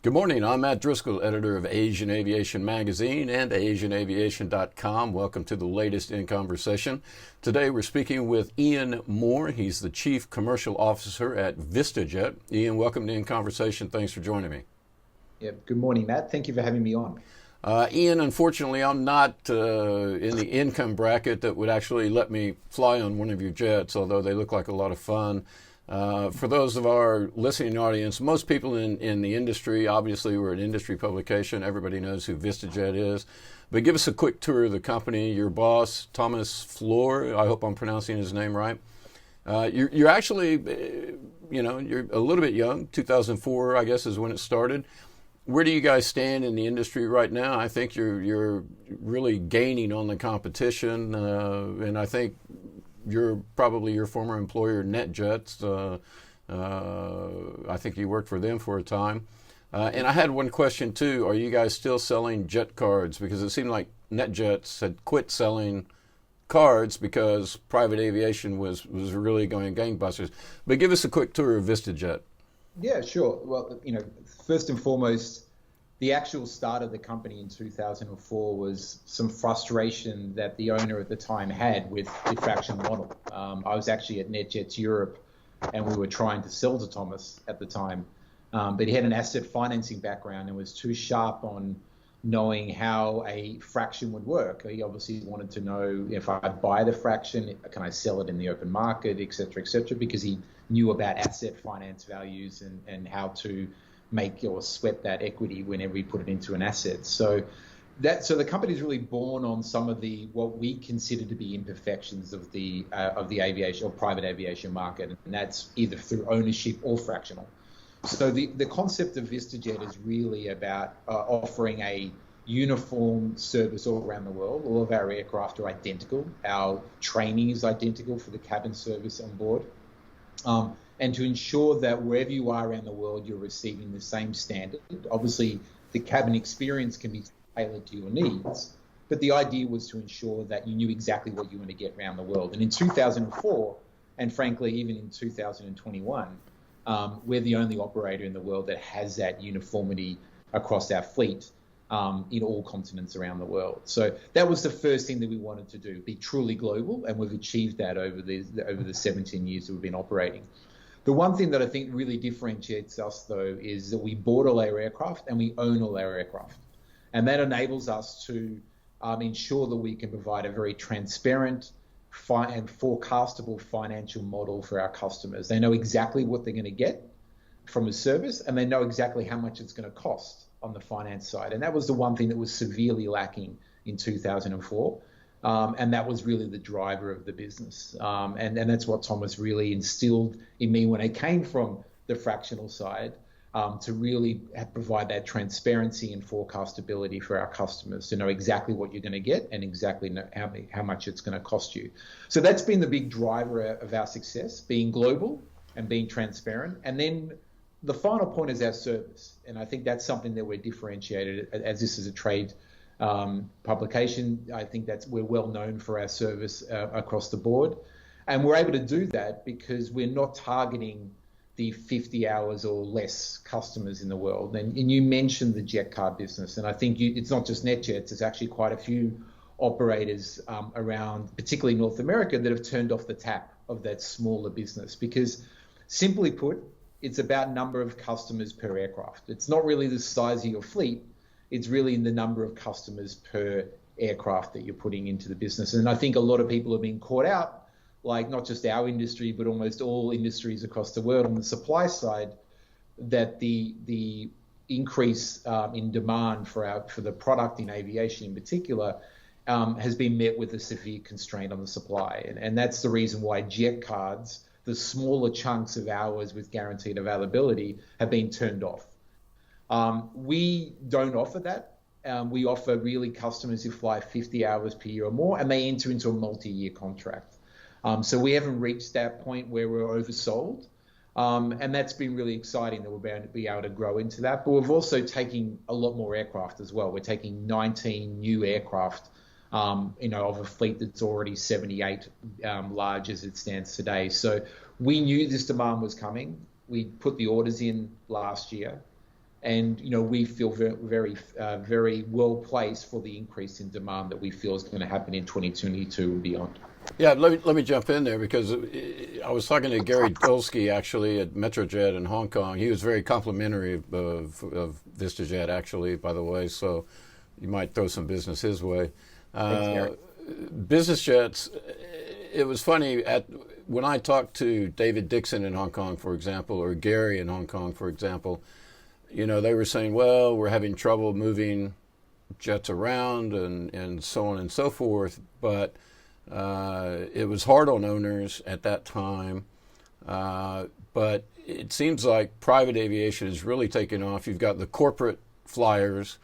Good morning. I'm Matt Driskill, editor of Asian Aviation Magazine and AsianAviation.com. Welcome to the latest In Conversation. Today we're speaking with Ian Moore. He's the Chief Commercial Officer at VistaJet. Ian, welcome to In Conversation. Thanks for joining me. Yeah, good morning, Matt. Thank you for having me on. Ian, unfortunately, I'm not in the income bracket that would actually let me fly on one of your jets, although they look like a lot of fun. For those of our listening audience, most people in the industry, obviously we're an industry publication, everybody knows who VistaJet is, but give us a quick tour of the company. Your boss, Thomas Floor, I hope I'm pronouncing his name right. You're actually, you're a little bit young, 2004 I guess is when it started. Where do you guys stand in the industry right now? I think you're really gaining on the competition, and I think you're probably your former employer, NetJets. I think you worked for them for a time. And I had one question too. Are you guys still selling jet cards? Because it seemed like NetJets had quit selling cards because private aviation was really going gangbusters. But give us a quick tour of VistaJet. Yeah, sure. Well, first and foremost, the actual start of the company in 2004 was some frustration that the owner at the time had with the fractional model. I was actually at NetJets Europe, and we were trying to sell to Thomas at the time. But he had an asset financing background and was too sharp on knowing how a fraction would work. He obviously wanted to know, if I buy the fraction, can I sell it in the open market, et cetera, because he knew about asset finance values and how to make or sweat that equity whenever we put it into an asset. So the company is really born on some of the what we consider to be imperfections of the aviation or private aviation market, and that's either through ownership or fractional. So the concept of VistaJet is really about offering a uniform service all around the world. All of our aircraft are identical. Our training is identical for the cabin service on board. And to ensure that wherever you are around the world, you're receiving the same standard. Obviously, the cabin experience can be tailored to your needs, but the idea was to ensure that you knew exactly what you want to get around the world. And in 2004, and frankly, even in 2021, we're the only operator in the world that has that uniformity across our fleet in all continents around the world. So that was the first thing that we wanted to do, be truly global, and we've achieved that over the 17 years that we've been operating. The one thing that I think really differentiates us, though, is that we bought all our aircraft and we own all our aircraft. And that enables us to ensure that we can provide a very transparent and forecastable financial model for our customers. They know exactly what they're going to get from a service, and they know exactly how much it's going to cost on the finance side. And that was the one thing that was severely lacking in 2004. And that was really the driver of the business. And that's what Thomas really instilled in me when I came from the fractional side, to really provide that transparency and forecastability for our customers, to know exactly what you're going to get and exactly know how much it's going to cost you. So that's been the big driver of our success, being global and being transparent. And then the final point is our service. And I think that's something that we're differentiated, as this is a trade publication. I think we're well known for our service across the board, and we're able to do that because we're not targeting the 50 hours or less customers in the world. And you mentioned the jet card business, and I think it's not just NetJets, it's actually quite a few operators around, particularly North America, that have turned off the tap of that smaller business because, simply put, it's about number of customers per aircraft. It's not really the size of your fleet. It's really in the number of customers per aircraft that you're putting into the business. And I think a lot of people have been caught out, like not just our industry, but almost all industries across the world on the supply side, that the increase in demand for the product in aviation in particular has been met with a severe constraint on the supply. And that's the reason why jet cards, the smaller chunks of hours with guaranteed availability, have been turned off. We don't offer that. We offer really customers who fly 50 hours per year or more, and they enter into a multi-year contract. So we haven't reached that point where we're oversold. And that's been really exciting that we're going to be able to grow into that. But we've also taken a lot more aircraft as well. We're taking 19 new aircraft, of a fleet that's already 78 large as it stands today. So we knew this demand was coming. We put the orders in last year. And we feel very well placed for the increase in demand that we feel is going to happen in 2022 and beyond. Yeah, let me jump in there because I was talking to Gary Dolsky actually at MetroJet in Hong Kong. He was very complimentary of VistaJet actually, by the way, so you might throw some business his way. Thanks, Gary. Business jets, it was funny, when I talked to David Dixon in Hong Kong, for example, or Gary in Hong Kong, for example, they were saying, well, we're having trouble moving jets around and so on and so forth, but it was hard on owners at that time. But it seems like private aviation is really taking off. You've got the corporate flyers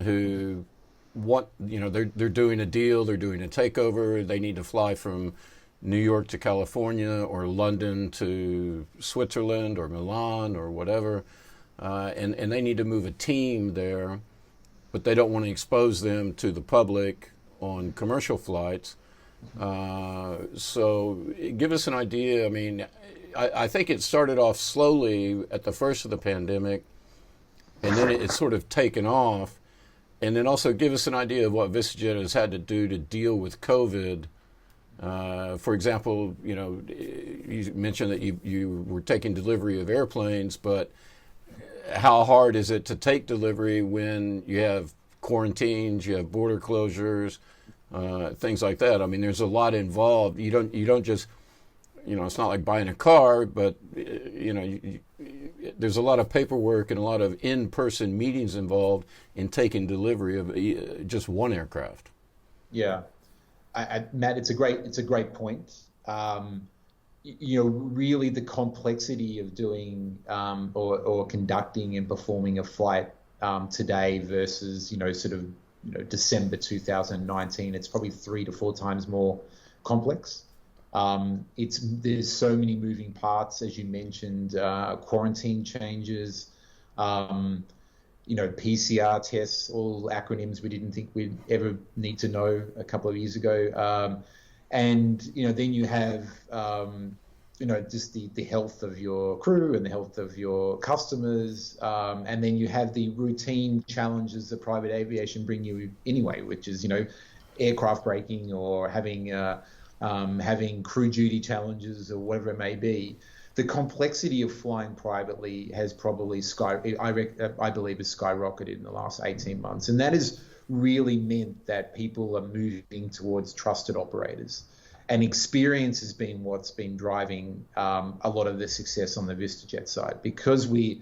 who they're doing a deal, they're doing a takeover, they need to fly from New York to California or London to Switzerland or Milan or whatever, and they need to move a team there, but they don't want to expose them to the public on commercial flights. So give us an idea. I mean, I think it started off slowly at the first of the pandemic, and then it's sort of taken off. And then also give us an idea of what VistaJet has had to do to deal with COVID. For example, you mentioned that you were taking delivery of airplanes, but how hard is it to take delivery when you have quarantines, you have border closures, things like that? I mean, there's a lot involved. You don't just, it's not like buying a car, but there's a lot of paperwork and a lot of in-person meetings involved in taking delivery of just one aircraft. Yeah, Matt, it's a great point. Really the complexity of doing or conducting and performing a flight today versus December 2019, it's probably 3 to 4 times more complex. There's so many moving parts, as you mentioned, quarantine changes, PCR tests, all acronyms we didn't think we'd ever need to know a couple of years ago. And then you have, just the health of your crew and the health of your customers. And then you have the routine challenges that private aviation bring you anyway, which is, aircraft braking or having crew duty challenges or whatever it may be. The complexity of flying privately has probably I believe has skyrocketed in the last 18 months. And that has really meant that people are moving towards trusted operators. And experience has been what's been driving a lot of the success on the VistaJet side, because we're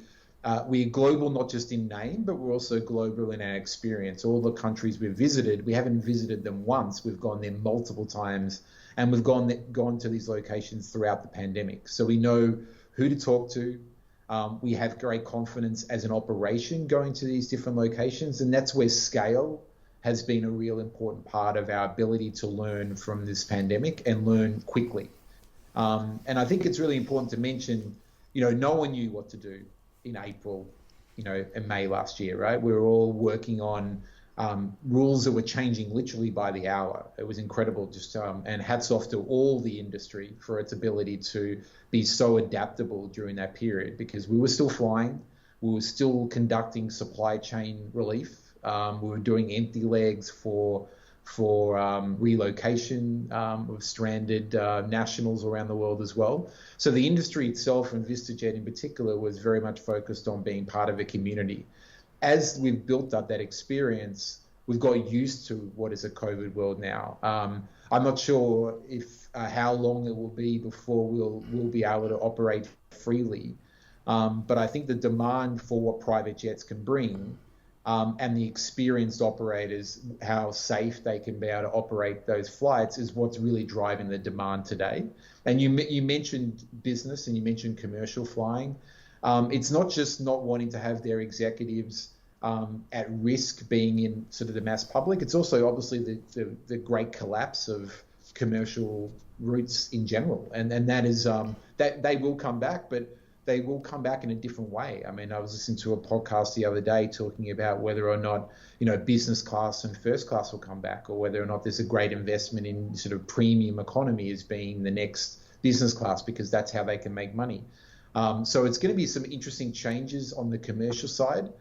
global, not just in name, but we're also global in our experience. All the countries we've visited, we haven't visited them once. We've gone there multiple times, and we've gone to these locations throughout the pandemic. So we know who to talk to. We have great confidence as an operation going to these different locations, and that's where scale has been a real important part of our ability to learn from this pandemic and learn quickly. And I think it's really important to mention, no one knew what to do in April, and May last year, right? We were all working on rules that were changing literally by the hour. It was incredible, and hats off to all the industry for its ability to be so adaptable during that period, because we were still flying, we were still conducting supply chain relief. We were doing empty legs for relocation of stranded nationals around the world as well. So the industry itself, and VistaJet in particular, was very much focused on being part of a community. As we've built up that experience, we've got used to what is a COVID world now. I'm not sure if how long it will be before we'll be able to operate freely. But I think the demand for what private jets can bring, and the experienced operators, how safe they can be able to operate those flights, is what's really driving the demand today. And you mentioned business and you mentioned commercial flying. It's not just not wanting to have their executives at risk being in sort of the mass public. It's also obviously the great collapse of commercial routes in general. And that is that they will come back, but they will come back in a different way. I mean, I was listening to a podcast the other day talking about whether or not, business class and first class will come back, or whether or not there's a great investment in sort of premium economy as being the next business class, because that's how they can make money. So it's going to be some interesting changes on the commercial side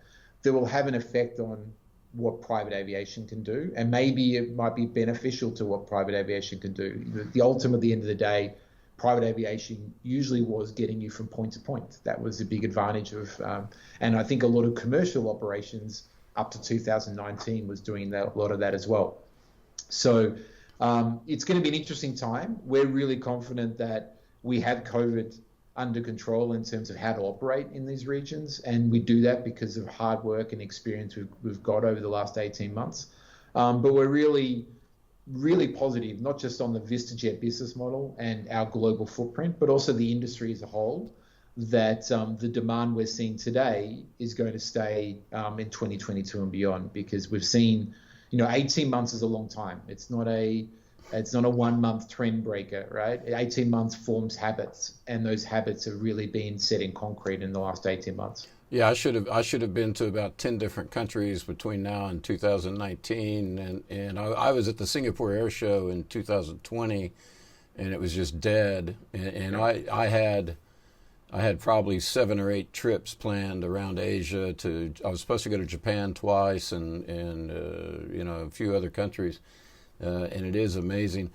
that will have an effect on what private aviation can do, and maybe it might be beneficial to what private aviation can do. The ultimate, at the end of the day, private aviation usually was getting you from point to point. That was a big advantage of, and I think a lot of commercial operations up to 2019 was doing a lot of that as well. So it's going to be an interesting time. We're really confident that we have COVID under control in terms of how to operate in these regions, and we do that because of hard work and experience we've got over the last 18 months. But we're really positive, not just on the VistaJet business model and our global footprint, but also the industry as a whole, that the demand we're seeing today is going to stay in 2022 and beyond, because we've seen, 18 months is a long time. It's not a 1 month trend breaker, right? 18 months forms habits, and those habits have really been set in concrete in the last 18 months. Yeah, I should have been to about 10 different countries between now and 2019, and I was at the Singapore Air Show in 2020, and it was just dead. And I had probably 7 or 8 trips planned around Asia. I was supposed to go to Japan twice, and a few other countries, and it is amazing.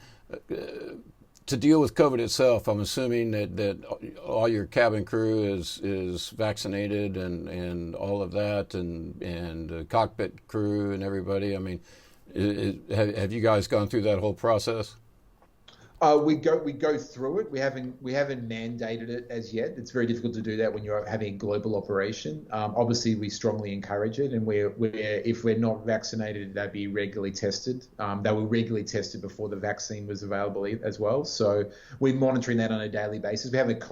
To deal with COVID itself, I'm assuming that all your cabin crew is vaccinated and all of that, and cockpit crew and everybody. I mean, have you guys gone through that whole process? We go through it. We haven't mandated it as yet. It's very difficult to do that when you're having a global operation. Obviously, we strongly encourage it, and if we're not vaccinated, they'd be regularly tested. They were regularly tested before the vaccine was available as well. So we're monitoring that on a daily basis. We have an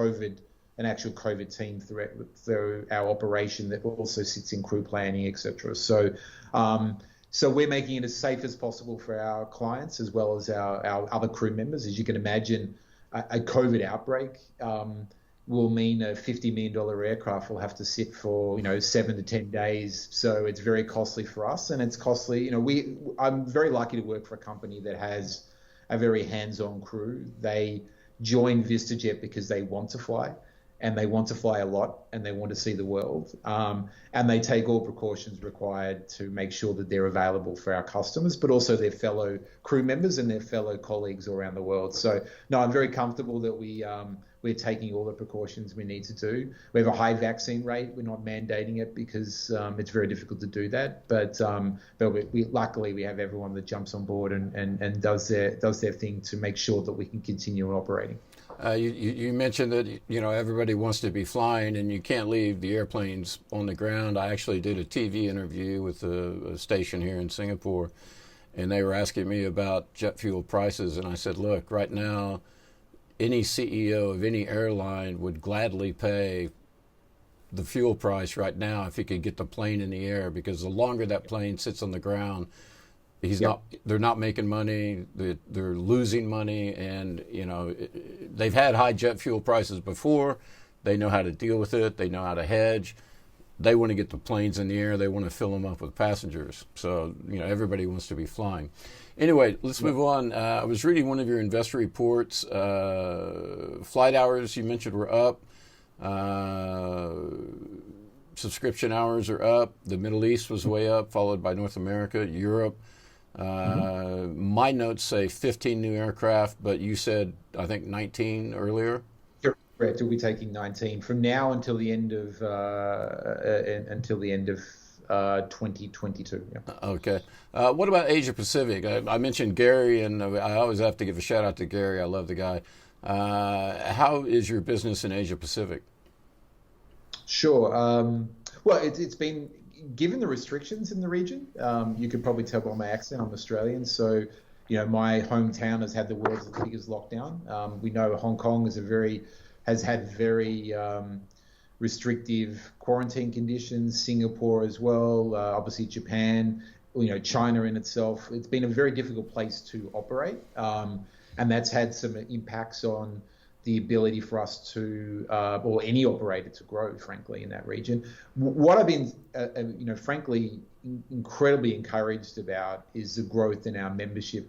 actual COVID team through our operation that also sits in crew planning, etc. So we're making it as safe as possible for our clients as well as our other crew members. As you can imagine, a COVID outbreak will mean a $50 million aircraft will have to sit for 7 to 10 days. So it's very costly for us, and it's costly. I'm very lucky to work for a company that has a very hands-on crew. They join VistaJet because they want to fly, and they want to fly a lot, and they want to see the world. And they take all precautions required to make sure that they're available for our customers, but also their fellow crew members and their fellow colleagues around the world. So, no, I'm very comfortable that we're taking all the precautions we need to do. We have a high vaccine rate. We're not mandating it because it's very difficult to do that. But luckily we have everyone that jumps on board and does their thing to make sure that we can continue operating. You mentioned that everybody wants to be flying, and you can't leave the airplanes on the ground. I actually did a TV interview with a station here in Singapore, and they were asking me about jet fuel prices, and I said, look, right now, any CEO of any airline would gladly pay the fuel price right now if he could get the plane in the air, because the longer that plane sits on the ground, they're not making money, they're losing money, and they've had high jet fuel prices before. They know how to deal with it, they know how to hedge. They want to get the planes in the air, they want to fill them up with passengers. So everybody wants to be flying. Anyway, let's move on. I was reading one of your investor reports. Flight hours you mentioned were up. Subscription hours are up. The Middle East was way up, followed by North America, Europe. My notes say 15 new aircraft, but you said, I think, 19 earlier. Correct. We'll be taking 19 from now until the end of 2022. Yeah. Okay. What about Asia Pacific? I mentioned Gary, and I always have to give a shout out to Gary. I love the guy. How is your business in Asia Pacific? Sure. Well, it's been, given the restrictions in the region, you could probably tell by my accent, I'm Australian. So, my hometown has had the world's biggest lockdown. We know Hong Kong has had very restrictive quarantine conditions, Singapore as well, obviously Japan, China in itself. It's been a very difficult place to operate, and that's had some impacts on the ability for us to, or any operator to grow, frankly, in that region. What I've been, frankly, incredibly encouraged about is the growth in our membership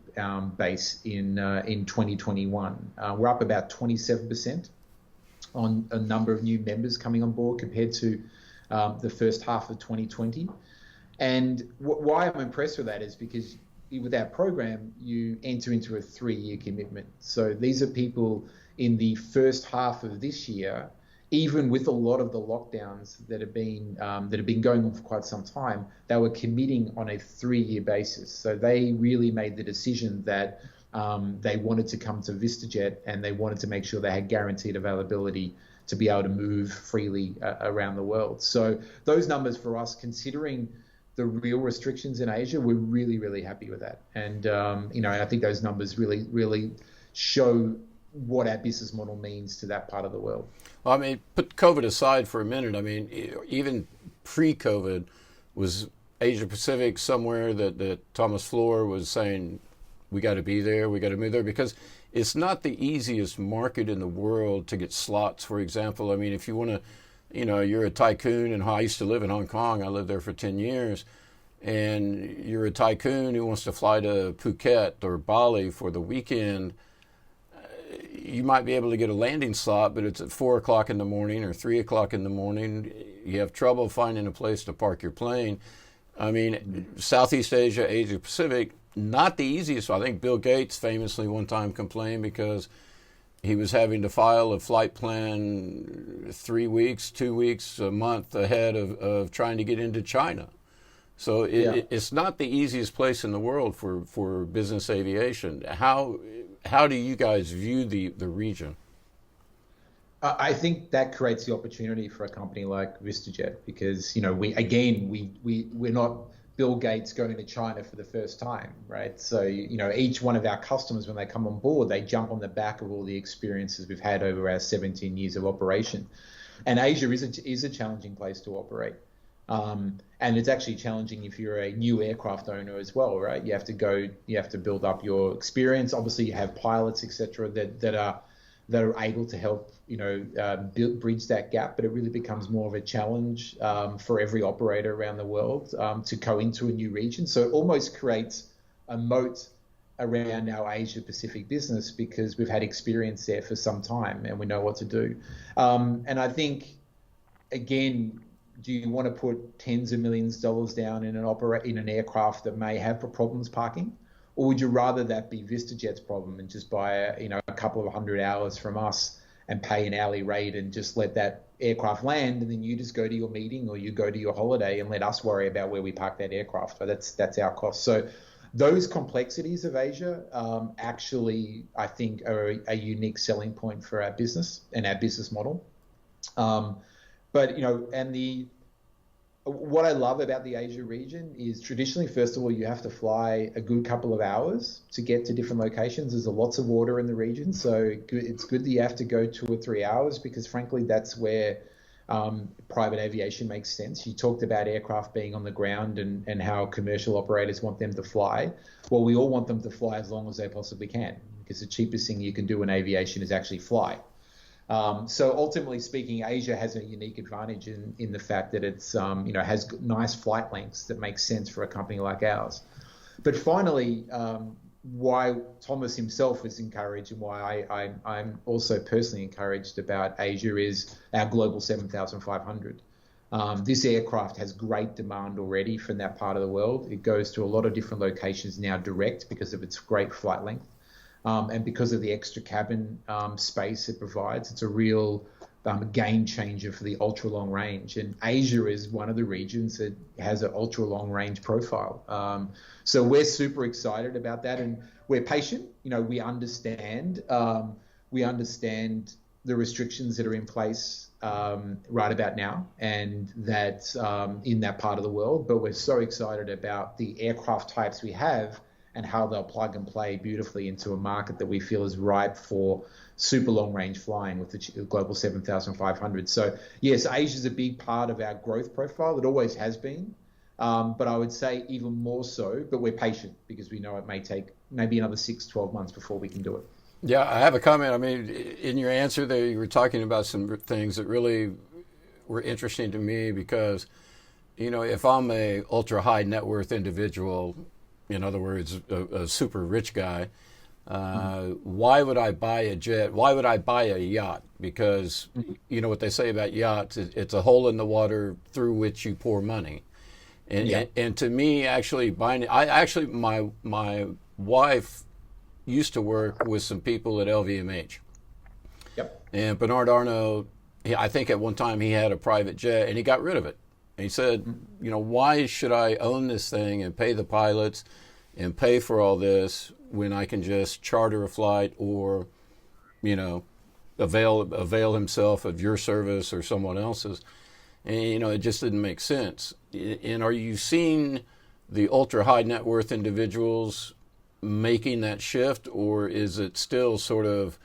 base in 2021. We're up about 27%. on a number of new members coming on board compared to the first half of 2020. And why I'm impressed with that is because with our program, you enter into a 3-year commitment. So these are people in the first half of this year, even with a lot of the lockdowns that have been going on for quite some time, they were committing on a 3-year basis. So they really made the decision that they wanted to come to VistaJet, and they wanted to make sure they had guaranteed availability to be able to move freely around the world. So those numbers for us, considering the real restrictions in Asia, we're really, really happy with that. And I think those numbers really, really show what our business model means to that part of the world. Well, I mean, put COVID aside for a minute. I mean, even pre-COVID, was Asia Pacific somewhere that Thomas Floor was saying, we got to be there, we got to move there? Because it's not the easiest market in the world to get slots, for example. I mean, if you want to, you're a tycoon, and I used to live in Hong Kong. I lived there for 10 years. And you're a tycoon who wants to fly to Phuket or Bali for the weekend. You might be able to get a landing slot, but it's at 4 o'clock in the morning or 3 o'clock in the morning. You have trouble finding a place to park your plane. I mean, Southeast Asia, Asia Pacific, not the easiest. I think Bill Gates famously one time complained because he was having to file a flight plan 3 weeks, 2 weeks, a month ahead of trying to get into China. So it's not the easiest place in the world for business aviation. How do you guys view the region? I think that creates the opportunity for a company like VistaJet, because we're not Bill Gates going to China for the first time, right? So each one of our customers, when they come on board, they jump on the back of all the experiences we've had over our 17 years of operation. And Asia is a challenging place to operate. And it's actually challenging if you're a new aircraft owner as well, right? You have to build up your experience. Obviously, you have pilots, etc., that are able to help, bridge that gap. But it really becomes more of a challenge for every operator around the world to go into a new region. So it almost creates a moat around our Asia Pacific business, because we've had experience there for some time and we know what to do. And I think, again, do you want to put tens of millions of dollars down in an aircraft that may have problems parking? Or would you rather that be VistaJet's problem and just buy a couple of 100 hours from us and pay an hourly rate and just let that aircraft land, and then you just go to your meeting or you go to your holiday and let us worry about where we park that aircraft? So that's our cost. So those complexities of Asia actually, I think, are a unique selling point for our business and our business model. But what I love about the Asia region is, traditionally, first of all, you have to fly a good couple of hours to get to different locations. There's lots of water in the region, so it's good that you have to go 2 or 3 hours, because frankly, that's where private aviation makes sense. You talked about aircraft being on the ground and how commercial operators want them to fly. Well, we all want them to fly as long as they possibly can, because the cheapest thing you can do in aviation is actually fly. So ultimately speaking, Asia has a unique advantage in the fact that it's has nice flight lengths that make sense for a company like ours. But finally, why Thomas himself is encouraged, and why I'm also personally encouraged about Asia, is our Global 7500. This aircraft has great demand already from that part of the world. It goes to a lot of different locations now direct because of its great flight length. And because of the extra cabin space it provides. It's a real game changer for the ultra long range. And Asia is one of the regions that has an ultra long range profile. So we're super excited about that, and we're patient. We understand the restrictions that are in place right about now, and that in that part of the world. But we're so excited about the aircraft types we have and how they'll plug and play beautifully into a market that we feel is ripe for super long range flying with the Global 7500. So yes, Asia is a big part of our growth profile. It always has been, but I would say even more so. But we're patient, because we know it may take maybe another 6-12 months before we can do it. Yeah, I have a comment. I mean, in your answer there, you were talking about some things that really were interesting to me, because, if I'm a ultra high net worth individual, in other words, a super rich guy, Why would I buy a jet? Why would I buy a yacht? Because you know what they say about yachts, it's a hole in the water through which you pour money. And to me, actually buying it, my wife used to work with some people at LVMH. Yep. And Bernard Arnault, I think at one time he had a private jet and he got rid of it. And he said, you know, why should I own this thing and pay the pilots and pay for all this when I can just charter a flight or, you know, avail himself of your service or someone else's? And, you know, it just didn't make sense. And are you seeing the ultra high net worth individuals making that shift, or is it still sort of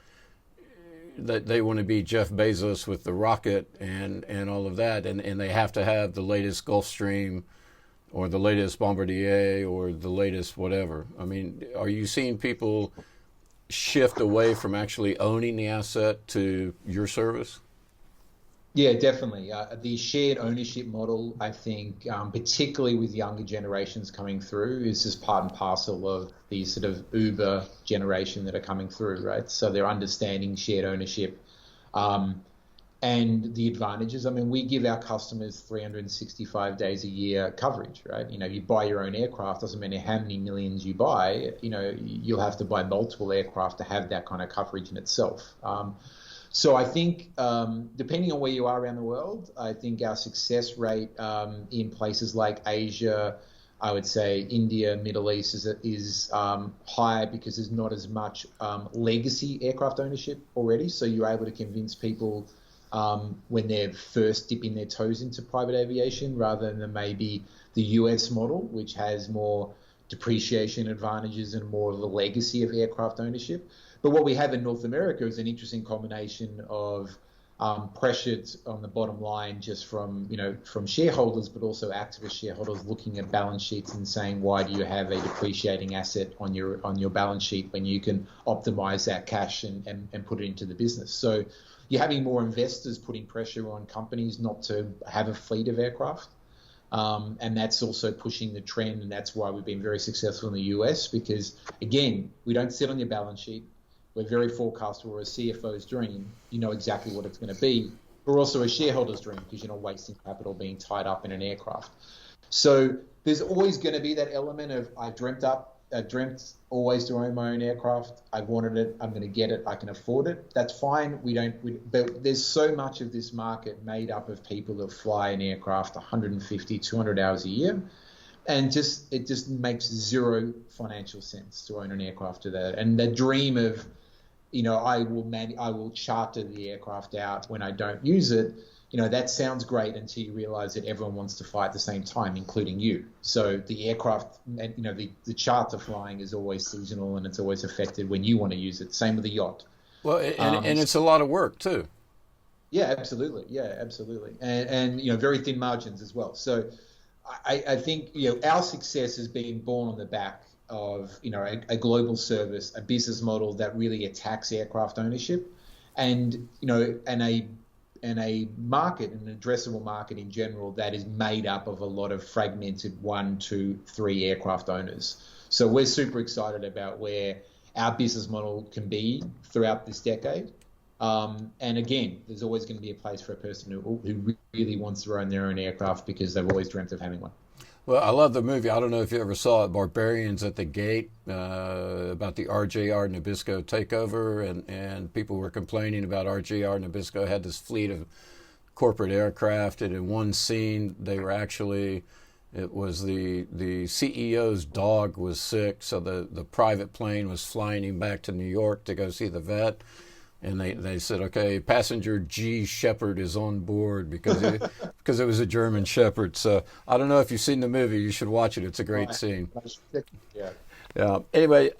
that they want to be Jeff Bezos with the rocket and all of that, and they have to have the latest Gulfstream or the latest Bombardier or the latest whatever? I mean, are you seeing people shift away from actually owning the asset to your service? Yeah, definitely. The shared ownership model, I think, particularly with younger generations coming through, is just part and parcel of the sort of Uber generation that are coming through, right? So they're understanding shared ownership and the advantages. I mean, we give our customers 365 days a year coverage, right? You know, you buy your own aircraft, doesn't matter how many millions you buy, you know, you'll have to buy multiple aircraft to have that kind of coverage in itself. So I think, depending on where you are around the world, I think our success rate in places like Asia, I would say India, Middle East is higher because there's not as much legacy aircraft ownership already. So you're able to convince people when they're first dipping their toes into private aviation, rather than maybe the US model, which has more depreciation advantages and more of the legacy of aircraft ownership. But what we have in North America is an interesting combination of pressures on the bottom line, just from shareholders, but also activist shareholders looking at balance sheets and saying, why do you have a depreciating asset on your balance sheet when you can optimize that cash and put it into the business? So you're having more investors putting pressure on companies not to have a fleet of aircraft. And that's also pushing the trend, and that's why we've been very successful in the US, because, again, we don't sit on your balance sheet. We're very forecastable. We're a CFO's dream. You know exactly what it's going to be. We're also a shareholder's dream because you're not wasting capital being tied up in an aircraft. So there's always going to be that element of I dreamt always to own my own aircraft. I wanted it. I'm going to get it. I can afford it. That's fine. But there's so much of this market made up of people that fly an aircraft 150, 200 hours a year. And it just makes zero financial sense to own an aircraft to that. And the dream of, I will charter the aircraft out when I don't use it. That sounds great until you realize that everyone wants to fly at the same time, including you. So the aircraft and, the charter flying is always seasonal, and it's always affected when you want to use it. Same with the yacht. Well, and it's a lot of work too. Yeah, absolutely. And very thin margins as well. So I think, our success is being born on the back of, a global service, a business model that really attacks aircraft ownership, and a market, an addressable market in general, that is made up of a lot of fragmented 1, 2, 3 aircraft owners. So we're super excited about where our business model can be throughout this decade. And again, there's always going to be a place for a person who really wants to own their own aircraft because they've always dreamt of having one. Well, I love the movie. I don't know if you ever saw it, Barbarians at the Gate, about the RJR Nabisco takeover, and people were complaining about RJR Nabisco had this fleet of corporate aircraft, and in one scene, it was the CEO's dog was sick, so the private plane was flying him back to New York to go see the vet. And they said, okay, passenger G Shepherd is on board because it was a German Shepherd. So I don't know if you've seen the movie. You should watch it. It's a great scene. Yeah. Anyway,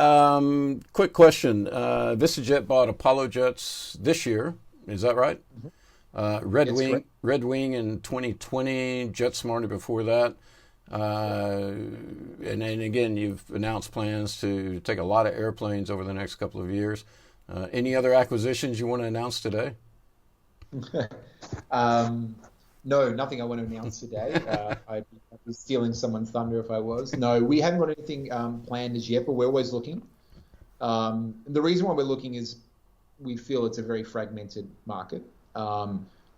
quick question. VistaJet bought Apollo jets this year. Is that right? Mm-hmm. Red Wing in 2020, JetSmarter before that. And then again, you've announced plans to take a lot of airplanes over the next couple of years. Any other acquisitions you want to announce today? No, nothing I want to announce today. I'd be stealing someone's thunder if I was. No, we haven't got anything planned as yet, but we're always looking. The reason why we're looking is we feel it's a very fragmented market.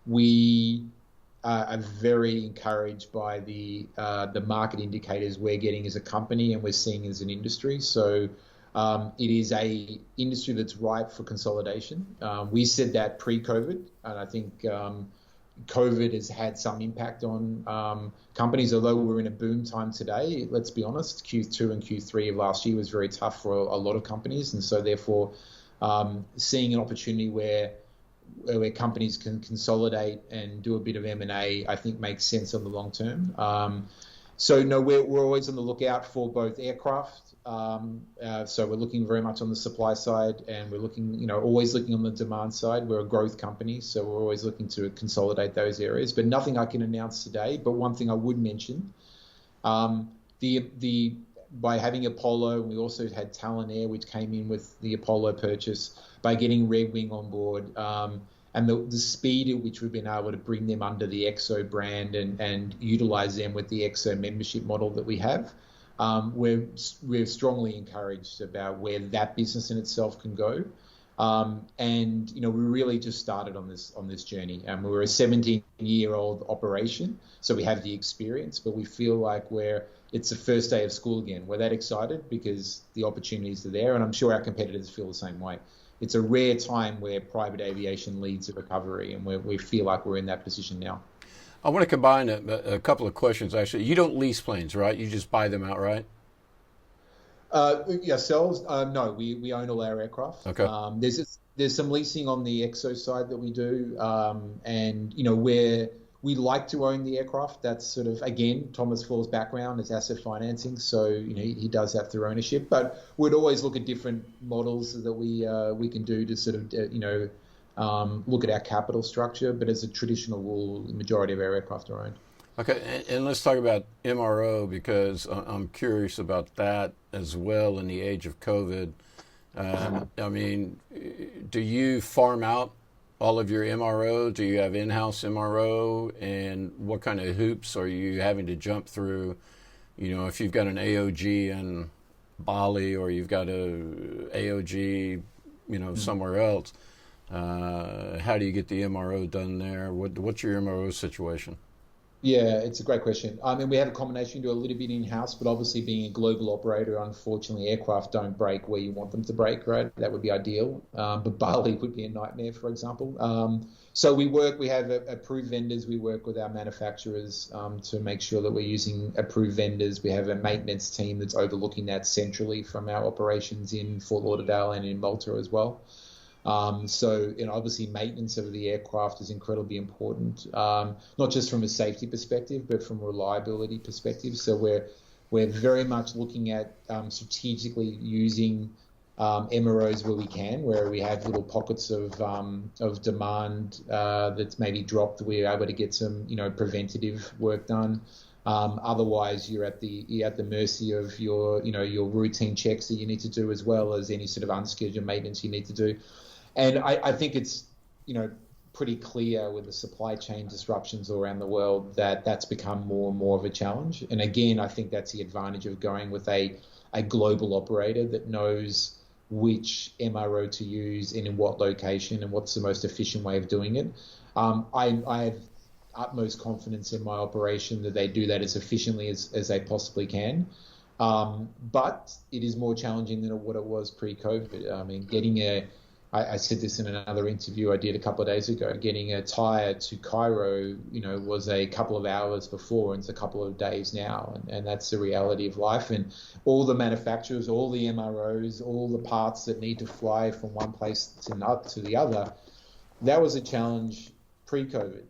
We are very encouraged by the market indicators we're getting as a company and we're seeing as an industry. So it is a industry that's ripe for consolidation. We said that pre-COVID, and I think COVID has had some impact on companies. Although we're in a boom time today, let's be honest, Q2 and Q3 of last year was very tough for a lot of companies, and so therefore seeing an opportunity where companies can consolidate and do a bit of M&A, I think makes sense on the long term. So no, we're always on the lookout for both aircraft. So we're looking very much on the supply side, and we're looking, always looking on the demand side. We're a growth company, so we're always looking to consolidate those areas. But nothing I can announce today. But one thing I would mention, by having Apollo, we also had Talon Air, which came in with the Apollo purchase. By getting Red Wing on board, and the speed at which we've been able to bring them under the XO brand and utilize them with the XO membership model that we have, we're strongly encouraged about where that business in itself can go. And we really just started on this journey. We're a 17-year-old operation, so we have the experience, but we feel like it's the first day of school again. We're that excited because the opportunities are there, and I'm sure our competitors feel the same way. It's a rare time where private aviation leads a recovery, and we feel like we're in that position now. I want to combine a couple of questions, actually. You don't lease planes, right? You just buy them outright? Ourselves? No, we own all our aircraft. Okay. There's some leasing on the XO side that we do, and where we like to own the aircraft. That's sort of, again, Thomas Fall's background is asset financing, so he does have through ownership. But we'd always look at different models that we can do to sort of look at our capital structure. But as a traditional rule, the majority of our aircraft are owned. Okay, and let's talk about MRO, because I'm curious about that as well in the age of COVID. I mean, do you farm out all of your MRO? Do you have in-house MRO? And what kind of hoops are you having to jump through? If you've got an AOG in Bali or you've got a AOG, somewhere else, how do you get the MRO done there? What's your MRO situation? Yeah, it's a great question. I mean, we have a combination, do a little bit in-house, but obviously being a global operator, unfortunately, aircraft don't break where you want them to break, right? That would be ideal. But Bali would be a nightmare, for example. So we have approved vendors. We work with our manufacturers to make sure that we're using approved vendors. We have a maintenance team that's overlooking that centrally from our operations in Fort Lauderdale and in Malta as well. So, obviously maintenance of the aircraft is incredibly important, not just from a safety perspective, but from a reliability perspective. So we're very much looking at strategically using MROs where we can, where we have little pockets of demand that's maybe dropped. We're able to get some, preventative work done. Otherwise, you're at the mercy of your routine checks that you need to do, as well as any sort of unscheduled maintenance you need to do. And I think it's, pretty clear with the supply chain disruptions all around the world that that's become more and more of a challenge. And again, I think that's the advantage of going with a global operator that knows which MRO to use and in what location and what's the most efficient way of doing it. I have utmost confidence in my operation that they do that as efficiently as they possibly can. But it is more challenging than what it was pre-COVID. I mean, I said this in another interview I did a couple of days ago, getting a tire to Cairo, was a couple of hours before, and it's a couple of days now. And that's the reality of life. And all the manufacturers, all the MROs, all the parts that need to fly from one place to the other, that was a challenge pre-COVID.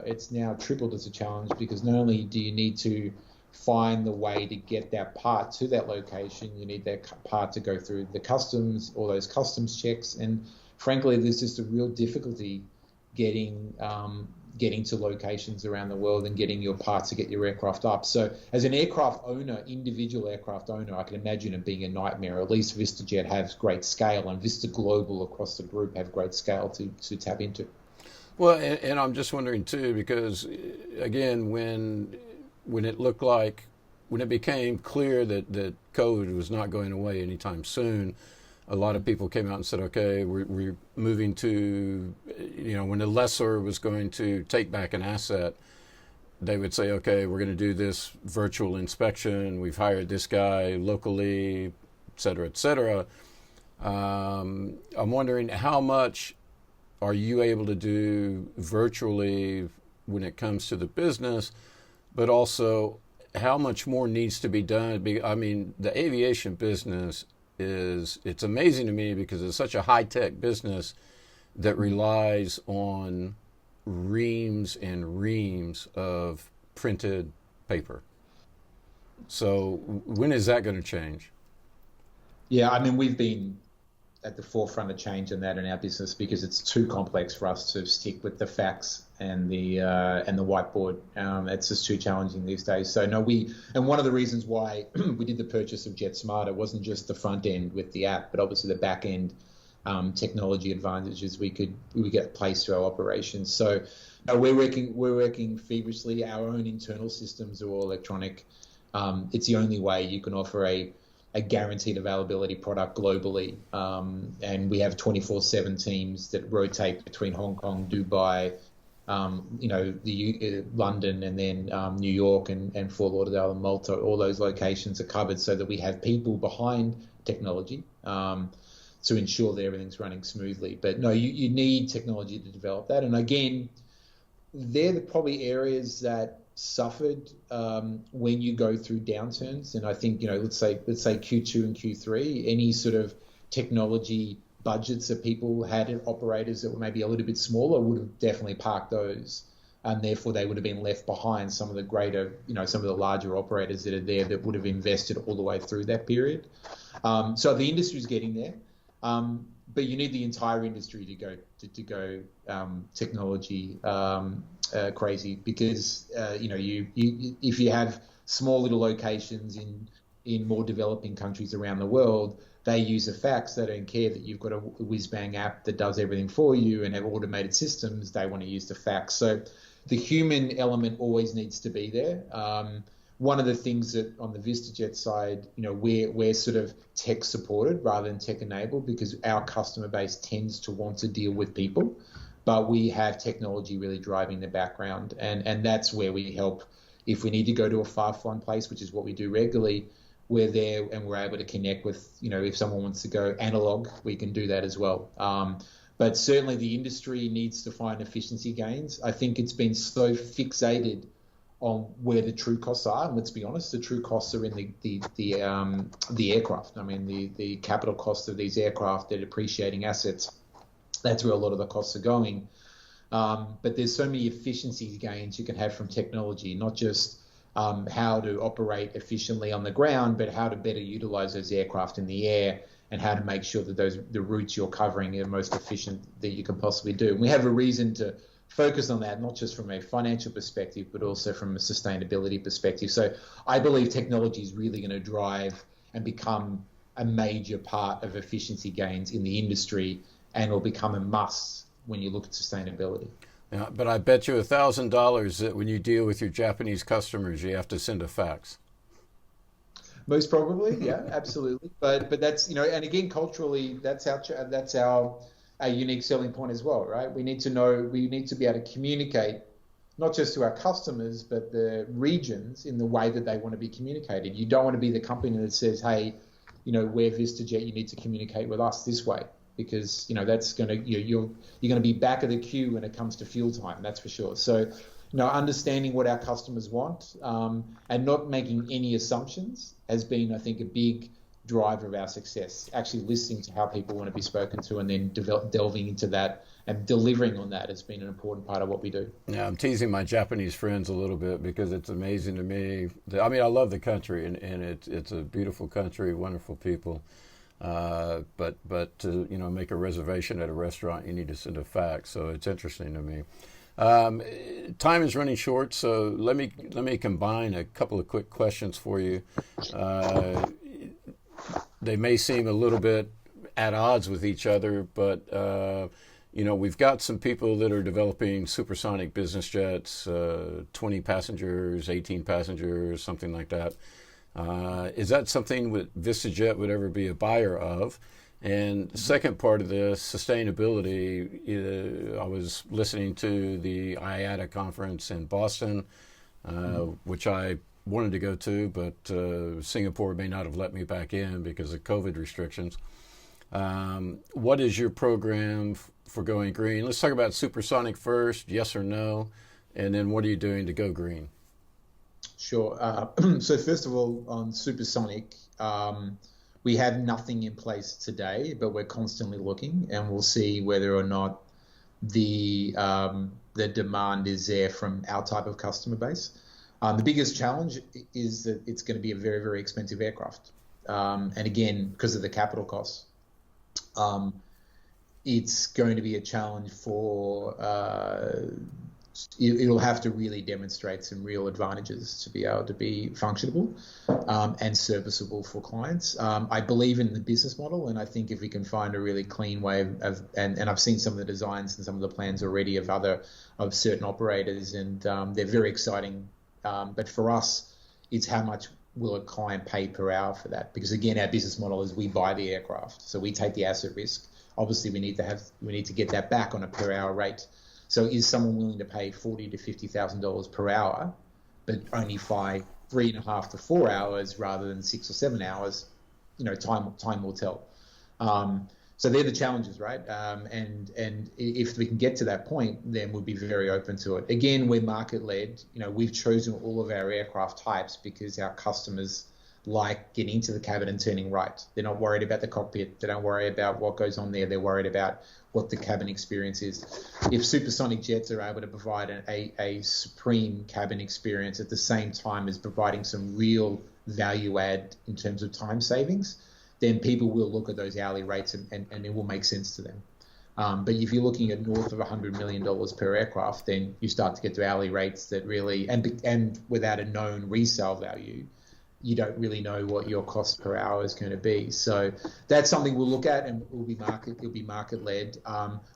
It's now tripled as a challenge, because not only do you need to find the way to get that part to that location, you need that part to go through the customs, all those customs checks, and frankly, there's just a real difficulty getting to locations around the world and getting your parts to get your aircraft up. So as an aircraft owner, individual aircraft owner, I can imagine it being a nightmare. At least VistaJet has great scale, and Vista Global across the group have great scale to tap into. Well, and I'm just wondering too, because again, when it became clear that COVID was not going away anytime soon, a lot of people came out and said, okay, we're moving to, when the lessor was going to take back an asset, they would say, okay, we're going to do this virtual inspection. We've hired this guy locally, et cetera, et cetera. I'm wondering, how much are you able to do virtually when it comes to the business, but also how much more needs to be done? I mean, the aviation business it's amazing to me because it's such a high-tech business that relies on reams and reams of printed paper. So when is that going to change? Yeah, I mean, we've been at the forefront of change in that in our business because it's too complex for us to stick with the fax and the whiteboard. It's just too challenging these days. So no, and one of the reasons why we did the purchase of JetSmart, it wasn't just the front end with the app, but obviously the back end technology advantages we get placed to our operations. So we're working feverishly. Our own internal systems are all electronic. It's the only way you can offer a guaranteed availability product globally. And we have 24/7 teams that rotate between Hong Kong, Dubai, London, and then New York and Fort Lauderdale and Malta. All those locations are covered so that we have people behind technology to ensure that everything's running smoothly. But no, you need technology to develop that. And again, they're probably areas that suffered when you go through downturns. And I think, let's say Q2 and Q3, any sort of technology budgets that people had in operators that were maybe a little bit smaller would have definitely parked those. And therefore they would have been left behind some of the greater, some of the larger operators that are there that would have invested all the way through that period. So the industry's getting there. But you need the entire industry to go technology crazy because if you have small little locations in more developing countries around the world, they use a fax. They don't care that you've got a whiz-bang app that does everything for you and have automated systems. They want to use the fax. So the human element always needs to be there. One of the things that on the VistaJet side, we're sort of tech supported rather than tech enabled because our customer base tends to want to deal with people, but we have technology really driving the background. And that's where we help. If we need to go to a far-flung place, which is what we do regularly, we're there and we're able to connect with, if someone wants to go analog, we can do that as well. But certainly the industry needs to find efficiency gains. I think it's been so fixated on where the true costs are. And let's be honest, the true costs are in the aircraft. I mean, the capital cost of these aircraft, they're depreciating assets. That's where a lot of the costs are going. But there's so many efficiency gains you can have from technology, not just how to operate efficiently on the ground, but how to better utilize those aircraft in the air and how to make sure that the routes you're covering are most efficient that you can possibly do. And we have a reason to focus on that, not just from a financial perspective, but also from a sustainability perspective. So I believe technology is really going to drive and become a major part of efficiency gains in the industry, and will become a must when you look at sustainability. Yeah, but I bet you $1,000 that when you deal with your Japanese customers, you have to send a fax. Most probably, yeah, absolutely. But that's and again, culturally, that's our unique selling point as well, right? We need to be able to communicate not just to our customers, but the regions in the way that they want to be communicated. You don't want to be the company that says, hey, we're VistaJet, you need to communicate with us this way. Because that's going to you're going to be back of the queue when it comes to fuel time. That's for sure. So, understanding what our customers want and not making any assumptions has been, I think, a big driver of our success. Actually, listening to how people want to be spoken to and then delving into that and delivering on that has been an important part of what we do. Yeah, I'm teasing my Japanese friends a little bit because it's amazing to me. I love the country and it's a beautiful country, wonderful people. But to make a reservation at a restaurant, you need to send a fax. So it's interesting to me. Time is running short, so let me combine a couple of quick questions for you. They may seem a little bit at odds with each other, but we've got some people that are developing supersonic business jets, 20 passengers, 18 passengers, something like that. Is that something that VistaJet would ever be a buyer of? And the second part of this, sustainability, I was listening to the IATA conference in Boston, which I wanted to go to, but Singapore may not have let me back in because of COVID restrictions. What is your program for going green? Let's talk about Supersonic first, yes or no, and then what are you doing to go green? Sure. So first of all, on Supersonic, we have nothing in place today, but we're constantly looking, and we'll see whether or not the demand is there from our type of customer base. The biggest challenge is that it's going to be a very, very expensive aircraft, and again, because of the capital costs. It's going to be a challenge for it'll have to really demonstrate some real advantages to be able to be functionable and serviceable for clients. I believe in the business model, and I think if we can find a really clean way of and I've seen some of the designs and some of the plans already of certain operators, and they're very exciting. But for us, it's how much will a client pay per hour for that? Because again, our business model is we buy the aircraft, so we take the asset risk. Obviously, we need to get that back on a per hour rate. So is someone willing to pay $40,000 to $50,000 per hour, but only fly 3.5 to 4 hours rather than 6 or 7 hours? Time will tell. So they're the challenges, right? And if we can get to that point, then we'll be very open to it. Again, we're market led. We've chosen all of our aircraft types because our customers like getting into the cabin and turning right. They're not worried about the cockpit. They don't worry about what goes on there. They're worried about what the cabin experience is. If Supersonic jets are able to provide a supreme cabin experience at the same time as providing some real value add in terms of time savings, then people will look at those hourly rates and it will make sense to them. But if you're looking at north of $100 million per aircraft, then you start to get to hourly rates that really, and without a known resale value, you don't really know what your cost per hour is going to be. So that's something we'll look at, and it'll be market led.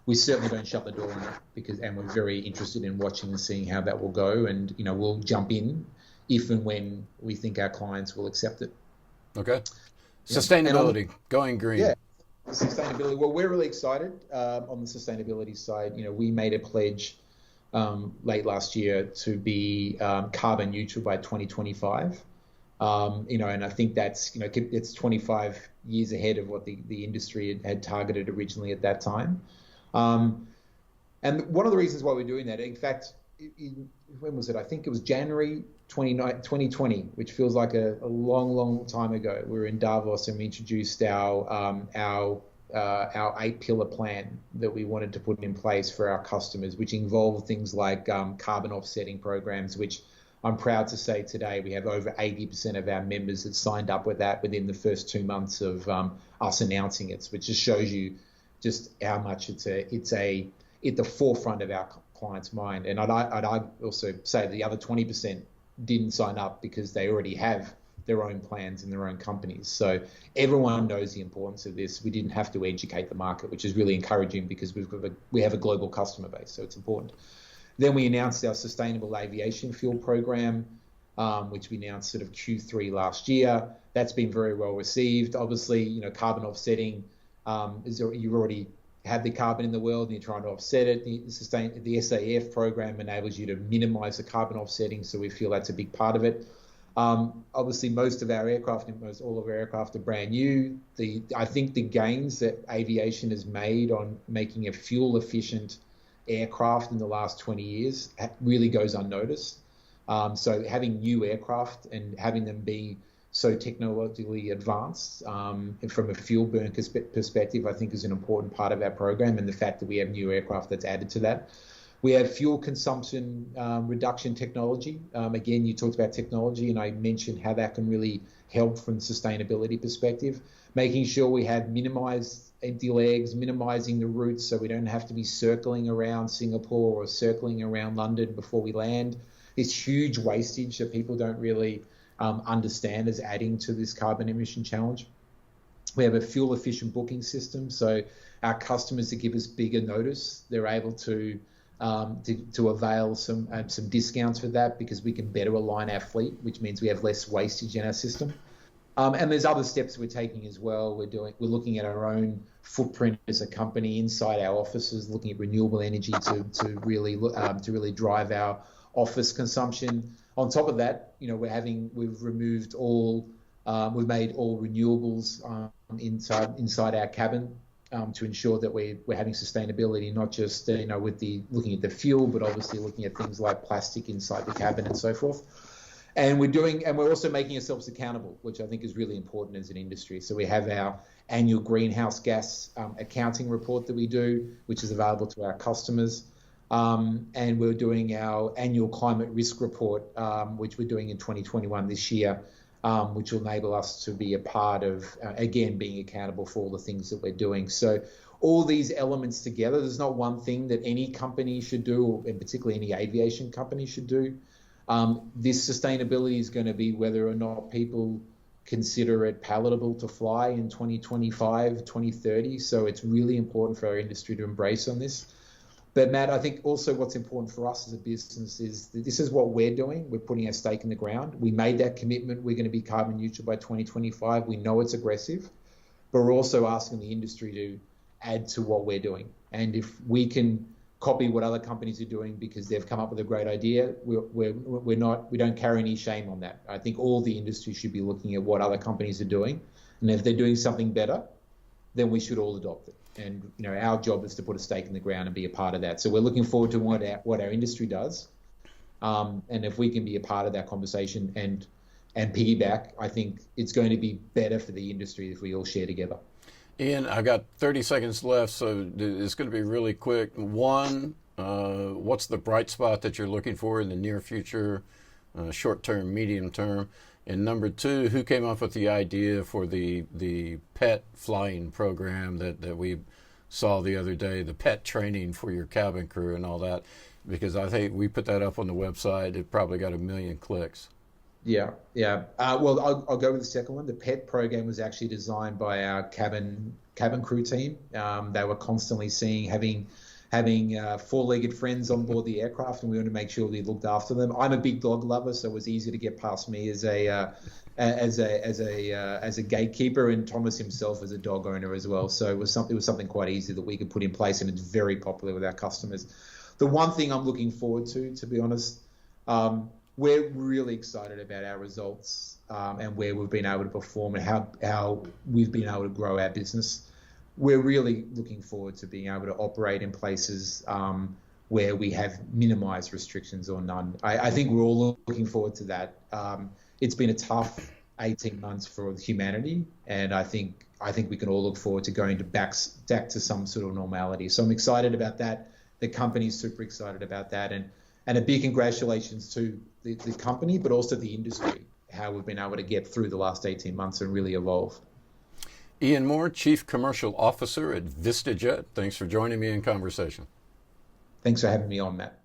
We certainly don't shut the door on it and we're very interested in watching and seeing how that will go. And, we'll jump in if and when we think our clients will accept it. Okay. Sustainability, going green. Yeah. Sustainability. Well, we're really excited on the sustainability side. We made a pledge late last year to be carbon neutral by 2025. And I think that's, it's 25 years ahead of what the industry had targeted originally at that time. And one of the reasons why we're doing that, in fact, when was it? I think it was January 2020, which feels like a long, long time ago. We were in Davos and we introduced our 8-pillar plan that we wanted to put in place for our customers, which involved things like carbon offsetting programs, which I'm proud to say today we have over 80% of our members that signed up with that within the first 2 months of us announcing it, which just shows you just how much it's at the forefront of our clients' mind. And I'd also say the other 20% didn't sign up because they already have their own plans in their own companies. So everyone knows the importance of this. We didn't have to educate the market, which is really encouraging because we have a global customer base, so it's important. Then we announced our sustainable aviation fuel program, which we announced sort of Q3 last year. That's been very well received. Obviously, carbon offsetting you already have the carbon in the world and you're trying to offset it. The SAF program enables you to minimize the carbon offsetting, so we feel that's a big part of it. Obviously, most of our aircraft, almost all of our aircraft are brand new. I think the gains that aviation has made on making a fuel efficient aircraft in the last 20 years really goes unnoticed. So having new aircraft and having them be so technologically advanced from a fuel burn perspective, I think is an important part of our program, and the fact that we have new aircraft that's added to that. We have fuel consumption reduction technology. Again, you talked about technology, and I mentioned how that can really help from a sustainability perspective, making sure we have minimized empty legs, minimizing the routes so we don't have to be circling around Singapore or circling around London before we land. It's huge wastage that people don't really understand as adding to this carbon emission challenge. We have a fuel efficient booking system, so our customers that give us bigger notice, they're able to avail some discounts for that because we can better align our fleet, which means we have less wastage in our system. And there's other steps we're taking as well. We're looking at our own footprint as a company inside our offices, looking at renewable energy to really drive our office consumption. On top of that, we've made all renewables inside our cabin to ensure that we're having sustainability, not just looking at the fuel, but obviously looking at things like plastic inside the cabin and so forth. And we're also making ourselves accountable, which I think is really important as an industry. So we have our annual greenhouse gas accounting report that we do, which is available to our customers. And we're doing our annual climate risk report, which we're doing in 2021 this year, which will enable us to be a part of, again, being accountable for all the things that we're doing. So all these elements together, there's not one thing that any company should do, and particularly any aviation company should do. This sustainability is going to be whether or not people consider it palatable to fly in 2025, 2030. So it's really important for our industry to embrace on this. But Matt, I think also what's important for us as a business is that this is what we're doing. We're putting our stake in the ground. We made that commitment. We're going to be carbon neutral by 2025. We know it's aggressive, but we're also asking the industry to add to what we're doing. And if we can copy what other companies are doing because they've come up with a great idea, we don't carry any shame on that. I think all the industry should be looking at what other companies are doing, and if they're doing something better, then we should all adopt it. And our job is to put a stake in the ground and be a part of that. So we're looking forward to what our industry does, and if we can be a part of that conversation and piggyback, I think it's going to be better for the industry if we all share together. Ian, I've got 30 seconds left, so it's going to be really quick. One, what's the bright spot that you're looking for in the near future, short term, medium term? And number two, who came up with the idea for the pet flying program that we saw the other day, the pet training for your cabin crew and all that? Because I think we put that up on the website. It probably got 1 million clicks. Yeah. Well, I'll go with the second one. The PET program was actually designed by our cabin crew team. They were constantly having four-legged friends on board the aircraft, and we wanted to make sure we looked after them. I'm a big dog lover, so it was easy to get past me as a gatekeeper, and Thomas himself as a dog owner as well. So it was something quite easy that we could put in place, and it's very popular with our customers. The one thing I'm looking forward to be honest. We're really excited about our results and where we've been able to perform and how we've been able to grow our business. We're really looking forward to being able to operate in places where we have minimized restrictions or none. I think we're all looking forward to that. It's been a tough 18 months for humanity, and I think we can all look forward to going back to some sort of normality. So I'm excited about that. The company's super excited about that, and a big congratulations to the company, but also the industry, how we've been able to get through the last 18 months and really evolve. Ian Moore, Chief Commercial Officer at VistaJet. Thanks for joining me in conversation. Thanks for having me on, Matt.